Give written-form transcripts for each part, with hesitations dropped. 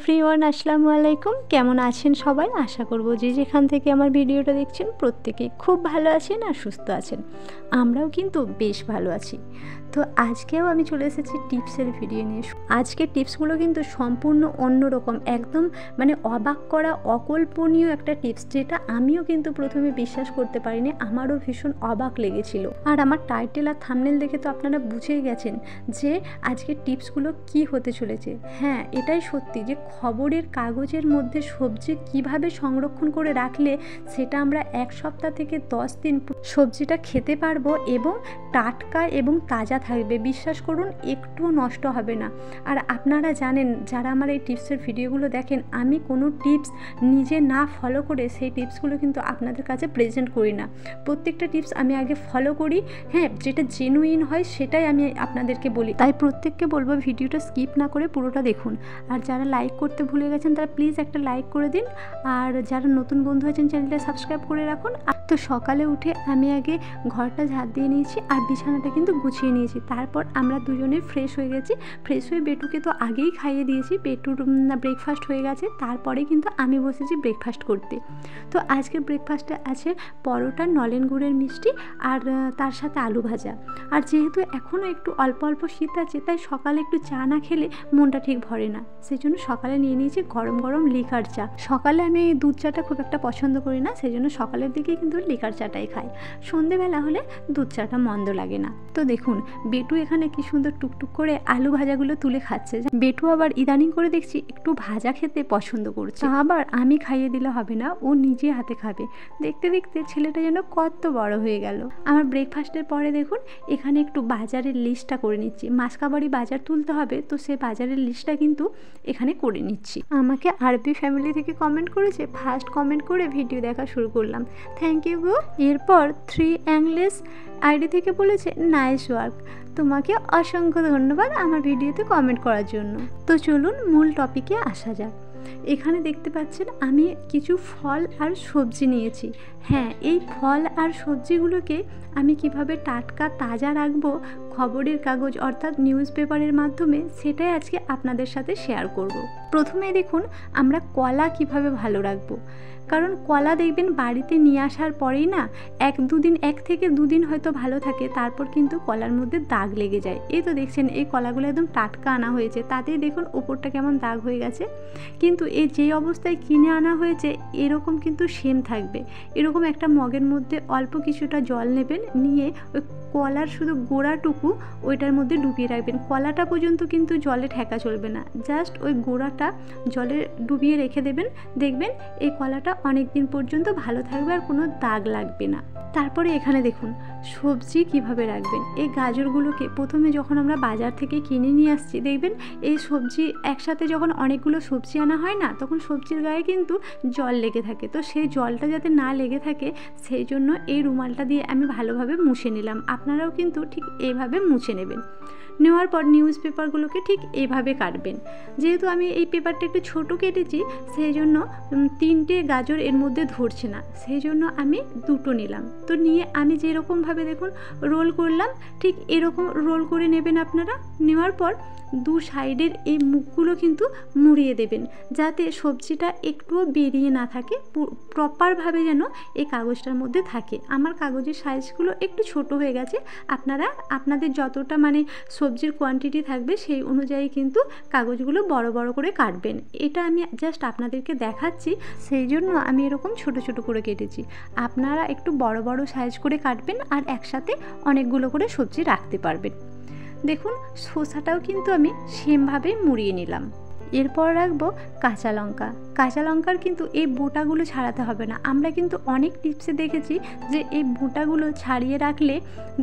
Everyone, আসসালামু আলাইকুম। কেমন আছেন সবাই? আশা করব যে যেখান থেকে আমার ভিডিওটা দেখছেন প্রত্যেকেই খুব ভালো আছেন আর সুস্থ আছেন। আমরাও কিন্তু বেশ ভালো আছি। তো আজকেও আমি চলে এসেছি টিপসের ভিডিও নিয়ে। আজকের টিপসগুলো কিন্তু সম্পূর্ণ অন্যরকম, একদম অবাক করা অকল্পনীয় একটা টিপস, যেটা আমিও কিন্তু প্রথমে বিশ্বাস করতে পারিনি। আমারও ভীষণ অবাক লেগেছিল। আর আমার টাইটেল আর থাম্বনেল দেখে তো আপনারা বুঝেই গেছেন যে আজকের টিপসগুলো কি হতে চলেছে। হ্যাঁ, এটাই সত্যি যে খবরের কাগজের মধ্যে সবজি কিভাবে সংরক্ষণ করে রাখলে সেটা আমরা 1 সপ্তাহ থেকে 10 দিন সবজিটা খেতে পারবো এবং টাটকা এবং তাজা থাকবে। বিশ্বাস করুন, একটুও নষ্ট হবে না। আর আপনারা জানেন, যারা আমার এই টিপসের ভিডিওগুলো দেখেন, আমি কোনো টিপস নিজে না ফলো করে সেই টিপসগুলো কিন্তু আপনাদের কাছে প্রেজেন্ট করি না। প্রত্যেকটা টিপস আমি আগে ফলো করি। হ্যাঁ, যেটা জেনুইন হয় সেটাই আমি আপনাদেরকে বলি। তাই প্রত্যেককে বলবো ভিডিওটা স্কিপ না করে পুরোটা দেখুন। আর যারা লাইক করতে ভুলে গেছেন তারা প্লিজ একটা লাইক করে দিন। আর যারা নতুন বন্ধু আছেন চ্যানেলটা সাবস্ক্রাইব করে রাখুন। তো সকালে উঠে আমি আগে ঘরটা ঝাড় দিয়ে নিয়েছি আর বিছানাটা কিন্তু গুছিয়ে নিয়েছি। তারপর আমরা দুজনে ফ্রেশ হয়ে গেছি। ফ্রেশ হয়ে বেটুকে তো আগেই খাইয়ে দিয়েছি। বেটুর ব্রেকফাস্ট হয়ে গেছে। তারপরে কিন্তু আমি বসেছি ব্রেকফাস্ট করতে। তো আজকের ব্রেকফাস্টে আছে পরোটা, নলেন গুড়ের মিষ্টি আর তার সাথে আলু ভাজা। আর যেহেতু এখনও একটু অল্প অল্প শীত আছে, তাই সকালে একটু চা না খেলে মনটা ঠিক ভরে না। সেই জন্য সকালে নিয়ে নিয়েছি গরম গরম লিকার চা। সকালে আমি দুধ চাটা খুব একটা পছন্দ করি না, সেই জন্য সকালের দিকে কিন্তু লিকার চাটাই খাই। সন্ধেবেলা হলে দুধ চাটা মন্দ লাগে না। তো দেখুন, বেটু এখানে কি সুন্দর টুকটুক করে আলু ভাজাগুলো তুলে খাচ্ছে। বেটু আবার ইদানিং করে দেখছি একটু ভাজা খেতে পছন্দ করছে। আবার আমি খাইয়ে দিলে হবে না, ও নিজে হাতে খাবে। দেখতে দেখতে ছেলেটা যেন কত বড় হয়ে গেল। আমার ব্রেকফাস্টের পরে দেখুন এখানে একটু বাজারের লিস্টটা করে নিচ্ছি। মাসকাবাড়ি বাজার তুলতে হবে, তো সেই বাজারের লিস্টটা কিন্তু এখানে করে নিচ্ছি। আমাকে আরবি ফ্যামিলি থেকে কমেন্ট করেছে, ফার্স্ট কমেন্ট করে ভিডিও দেখা শুরু করলাম। থ্যাংক ইউ গো। এরপর 3 অ্যাংলেস আইডি থেকে বলেছে নাইস ওয়ার্ক। তোমাকে অসংখ্য ধন্যবাদ আমার ভিডিওতে কমেন্ট করার জন্য। তো চলুন মূল টপিকে আসা যাক। এখানে দেখতে পাচ্ছেন আমি কিছু ফল আর সবজি নিয়েছি। হ্যাঁ, এই ফল আর সবজিগুলোকে আমি কিভাবে টাটকা তাজা রাখবো খবরের কাগজ অর্থাৎ নিউজ পেপারের মাধ্যমে, সেটাই আজকে আপনাদের সাথে শেয়ার করব। প্রথমে দেখুন আমরা কলা কিভাবে ভালো রাখবো। কারণ কলা দেখবেন বাড়িতে নিয়ে আসার পরেই না 1 থেকে 2 দিন হয়তো ভালো থাকে, তারপর কিন্তু কলার মধ্যে দাগ লেগে যায়। এই তো দেখছেন এই কলাগুলো একদম টাটকা আনা হয়েছে, তাতেই দেখুন ওপরটা কেমন দাগ হয়ে গেছে। কিন্তু এই যে অবস্থায় কিনে আনা হয়েছে এরকম কিন্তু সেম থাকবে। এরকম একটা মগের মধ্যে অল্প কিছুটা জল নেবেন, নিয়ে ওই কলার শুধু গোড়াটুকু ওইটার মধ্যে ডুবিয়ে রাখবেন। কলাটা পর্যন্ত কিন্তু জলে ঠেকা চলবে না, জাস্ট ওই গোড়াটা জলে ডুবিয়ে রেখে দেবেন। দেখবেন এই কলাটা অনেক দিন পর্যন্ত ভালো থাকবে আর কোনো দাগ লাগবে না। তারপরে এখানে দেখুন সবজি কিভাবে রাখবেন। এই গাজরগুলোকে প্রথমে যখন আমরা বাজার থেকে কিনে নিয়ে আসছি, দেখবেন এই সবজি একসাথে যখন অনেকগুলো সবজি আনা হয় না, তখন সবজির গায়ে কিন্তু জল লেগে থাকে। তো সেই জলটা যাতে না লেগে থাকে সেই জন্য এই রুমালটা দিয়ে আমি ভালোভাবে মুছে নিলাম। আপনারাও কিন্তু ঠিক এইভাবে মুছে নেবেন। নেওয়ার পর নিউজ পেপারগুলোকে ঠিক এইভাবে কাটবেন। যেহেতু আমি এই পেপারটা একটু ছোটো কেটেছি, সেই জন্য 3টে গাজর এর মধ্যে ধরছে না, সেই জন্য আমি 2টো নিলাম। তো নিয়ে আমি যেরকমভাবে দেখুন রোল করলাম, ঠিক এরকম রোল করে নেবেন আপনারা। নেওয়ার পর 2 সাইডের এই মুখগুলো কিন্তু মুড়িয়ে দেবেন, যাতে সবজিটা একটুও বেরিয়ে না থাকে, প্রপারভাবে যেন এই কাগজটার মধ্যে থাকে। আমার কাগজের সাইজগুলো একটু ছোট হয়ে গেছে। আপনারা আপনাদের যতটা সবজির কোয়ান্টিটি থাকবে সেই অনুযায়ী কিন্তু কাগজগুলো বড় বড় করে কাটবেন। এটা আমি জাস্ট আপনাদেরকে দেখাচ্ছি, সেই জন্য আমি এরকম ছোট ছোট করে কেটেছি। আপনারা একটু বড় বড় সাইজ করে কাটবেন আর একসাথে অনেকগুলো করে সবজি রাখতে পারবেন। দেখুন শসাটাও কিন্তু আমি সেমভাবেই মুড়িয়ে নিলাম। এরপর রাখবো কাঁচা লঙ্কা। কাঁচা লঙ্কার কিন্তু এই বোটাগুলো ছাড়াতে হবে না। আমরা কিন্তু অনেক টিপসে দেখেছি যে এই বোটাগুলো ছাড়িয়ে রাখলে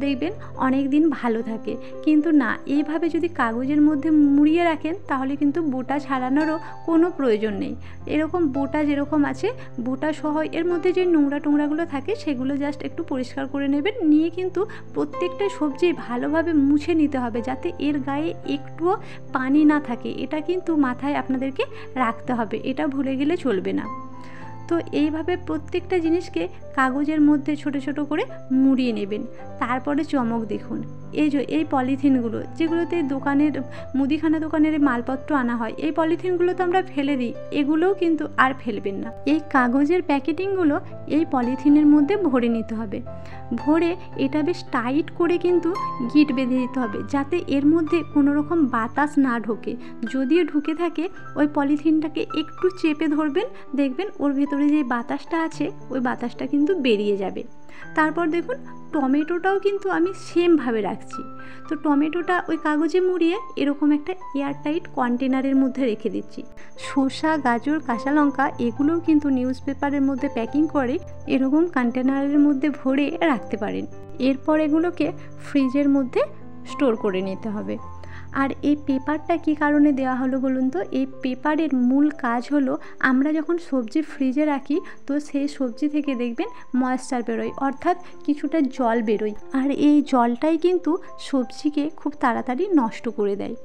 দেখবেন অনেক দিন ভালো থাকে, কিন্তু না, এইভাবে যদি কাগজের মধ্যে মুড়িয়ে রাখেন তাহলে কিন্তু বোটা ছাড়ানোরও কোনো প্রয়োজন নেই। এরকম বোটা যেরকম আছে, বোটা সহ এর মধ্যে যে নোংরা টোংরাগুলো থাকে সেগুলো জাস্ট একটু পরিষ্কার করে নেবেন। নিয়ে কিন্তু প্রত্যেকটা সবজি ভালোভাবে মুছে নিতে হবে, যাতে এর গায়ে একটুও পানি না থাকে। এটা কিন্তু মাথায় আপনাদেরকে রাখতে হবে, এটা ভুলে গেলে চলবে না। তো এইভাবে প্রত্যেকটা জিনিসকে কাগজের মধ্যে ছোট ছোট করে মুড়িয়ে নেবেন। তারপরে চমক দেখুন, এই পলিথিনগুলো যেগুলোতে দোকানের মুদিখানা দোকানের মালপত্র আনা হয়, এই পলিথিনগুলো তো আমরা ফেলে দিই, এগুলোও কিন্তু আর ফেলবেন না। এই কাগজের প্যাকেটিংগুলো এই পলিথিনের মধ্যে ভরে নিতে হবে। ভরে এটা বেশ টাইট করে কিন্তু গিঁট বেঁধে দিতে হবে, যাতে এর মধ্যে কোনো রকম বাতাস না ঢোকে। যদিও ঢুকে থাকে, ওই পলিথিনটাকে একটু চেপে ধরবেন, দেখবেন ওর ভেতরে যে বাতাসটা আছে ওই বাতাসটা কিন্তু বেরিয়ে যাবে। তারপর দেখুন টমেটোটাও কিন্তু আমি সেমভাবে রাখছি। তো টমেটোটা ওই কাগজে মুড়িয়ে এরকম একটা এয়ারটাইট কন্টেনারের মধ্যে রেখে দিচ্ছি। শসা, গাজর, কাঁচা লঙ্কা এগুলোও কিন্তু নিউজ পেপারের মধ্যে প্যাকিং করে এরকম কন্টেনারের মধ্যে ভরে রাখতে পারেন। এরপর এগুলোকে ফ্রিজের মধ্যে স্টোর করে নিতে হবে। আর এই পেপারটা কী কারণে দেওয়া হলো বলুন তো? এই পেপারের মূল কাজ হলো, আমরা যখন সবজি ফ্রিজে রাখি তো সেই সবজি থেকে দেখবেন ময়েশ্চার বেরোয়, অর্থাৎ কিছুটা জল বেরোয়। আর এই জলটাই কিন্তু সবজিকে খুব তাড়াতাড়ি নষ্ট করে দেয়।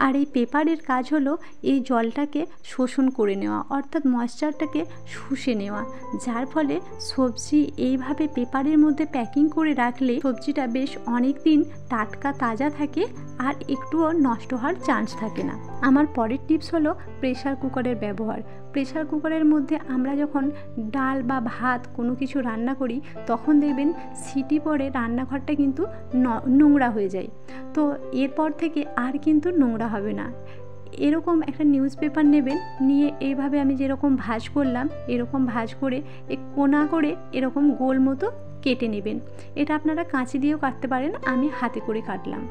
আর এই পেপারের কাজ হলো এই জলটাকে শোষণ করে নেওয়া, অর্থাৎ ময়েশ্চারটাকে শুষে নেওয়া, যার ফলে সবজি এইভাবে পেপারের মধ্যে প্যাকিং করে রাখলে সবজিটা বেশ অনেক দিন টাটকা তাজা থাকে আর একটুও নষ্ট হওয়ার চান্স থাকে না। আমার পরের টিপস হলো প্রেসার কুকারের ব্যবহার। প্রেসার কুকারের মধ্যে আমরা যখন ডাল বা ভাত কোনো কিছু রান্না করি, তখন দেখবেন সিটি পড়ে রান্নাঘরটা কিন্তু নোংরা হয়ে যায়। তো এরপর থেকে আর কিন্তু নোংরা হবে না। এরকম একটা নিউজ পেপার নেবেন, নিয়ে এইভাবে আমি যেরকম ভাঁজ করলাম এরকম ভাঁজ করে কোনা করে এরকম গোল মতো কেটে নেবেন। এটা আপনারা কাঁচি দিয়েও কাটতে পারেন, আমি হাতে করে কাটলাম।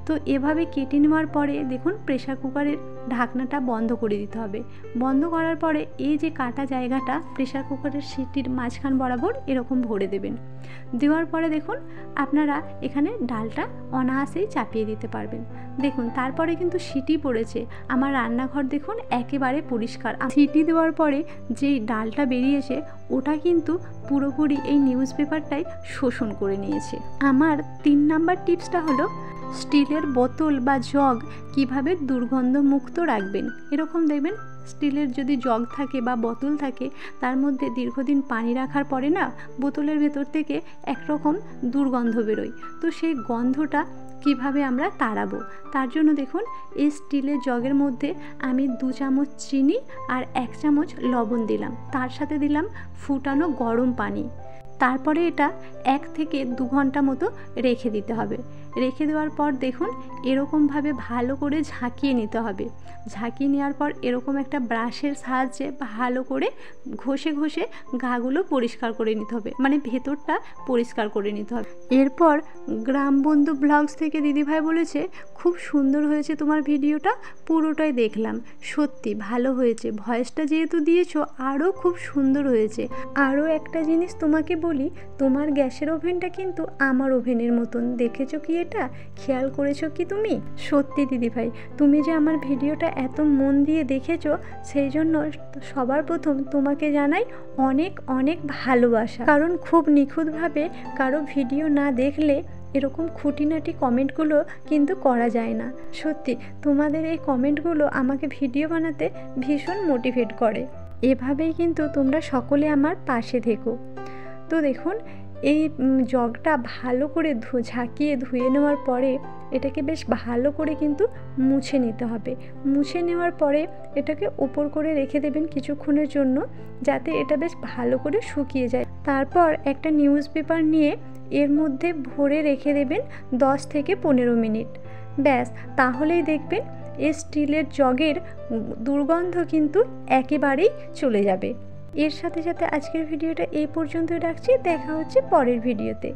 তো এভাবে কেটে নেওয়ার পরে দেখুন প্রেসার কুকারের ঢাকনাটা বন্ধ করে দিতে হবে। বন্ধ করার পরে এই যে কাটা জায়গাটা প্রেসার কুকারের সিটির মাঝখান বরাবর এরকম ভরে দেবেন। দেওয়ার পরে দেখুন আপনারা এখানে ডালটা অনায়াসেই চাপিয়ে দিতে পারবেন। দেখুন তারপরে কিন্তু সিটি পড়েছে, আমার রান্নাঘর দেখুন একেবারে পরিষ্কার। সিটি দেওয়ার পরে যেই ডালটা বেরিয়েছে ওটা কিন্তু পুরোপুরি এই নিউজ পেপারটাই শোষণ করে নিয়েছে। আমার 3 নাম্বার টিপসটা হলো স্টিলের বোতল বা জগ কিভাবে দুর্গন্ধমুক্ত রাখবেন। এরকম দেখবেন স্টিলের যদি জগ থাকে বা বোতল থাকে, তার মধ্যে দীর্ঘদিন পানি রাখার পরে না বোতলের ভেতর থেকে একরকম দুর্গন্ধ বেরোয়। তো সেই গন্ধটা কিভাবে আমরা তাড়াবো, তার জন্য দেখুন এই স্টিলের জগের মধ্যে আমি 2 চামচ চিনি আর 1 চামচ লবণ দিলাম, তার সাথে দিলাম ফুটানো গরম পানি। তারপরে এটা 1 থেকে 2 ঘন্টা মতো রেখে দিতে হবে। রেখে দেওয়ার পর দেখুন এরকমভাবে ভালো করে ঝাঁকিয়ে নিতে হবে। ঝাঁকিয়ে নেওয়ার পর এরকম একটা ব্রাশের সাহায্যে ভালো করে ঘষে ঘষে গাগুলো পরিষ্কার করে নিতে হবে, মানে ভেতরটা পরিষ্কার করে নিতে হবে। এরপর গ্রামবন্ধু ব্লগস থেকে দিদিভাই বলেছে, খুব সুন্দর হয়েছে তোমার ভিডিওটা, পুরোটাই দেখলাম, সত্যি ভালো হয়েছে, ভয়েসটা যেহেতু দিয়েছো আরও খুব সুন্দর হয়েছে। আরও একটা জিনিস তোমাকে বলি, তোমার গ্যাসের ওভেনটা কিন্তু আমার ওভেনের মতন, দেখেছো কি এটা, খেয়াল করেছো কি তুমি? সত্যি দিদিভাই, তুমি যে আমার ভিডিওটা এত মন দিয়ে দেখেছো, সেই জন্য সবার প্রথম তোমাকে জানাই অনেক অনেক ভালোবাসা। কারণ খুব নিখুঁতভাবে কারো ভিডিও না দেখলে এরকম খুঁটিনাটি কমেন্টগুলো কিন্তু করা যায় না। সত্যি তোমাদের এই কমেন্টগুলো আমাকে ভিডিও বানাতে ভীষণ মোটিভেট করে। এভাবেই কিন্তু তোমরা সকলে আমার পাশে থেকো। তো দেখুন এই জগটা ভালো করে ঝাঁকিয়ে ধুয়ে নেওয়ার পরে এটাকে বেশ ভালো করে কিন্তু মুছে নিতে হবে। মুছে নেওয়ার পরে এটাকে উপর করে রেখে দেবেন কিছুক্ষণের জন্য, যাতে এটা বেশ ভালো করে শুকিয়ে যায়। তারপর একটা নিউজ পেপার নিয়ে এর মধ্যে ভরে রেখে দেবেন 10 থেকে 15 মিনিট। ব্যাস, তাহলেই দেখবেন এই স্টিলের জগের দুর্গন্ধ কিন্তু একেবারেই চলে যাবে। এর সাথে সাথে আজকের ভিডিওটা এই পর্যন্তই রাখছি, দেখা হচ্ছে পরের ভিডিওতে।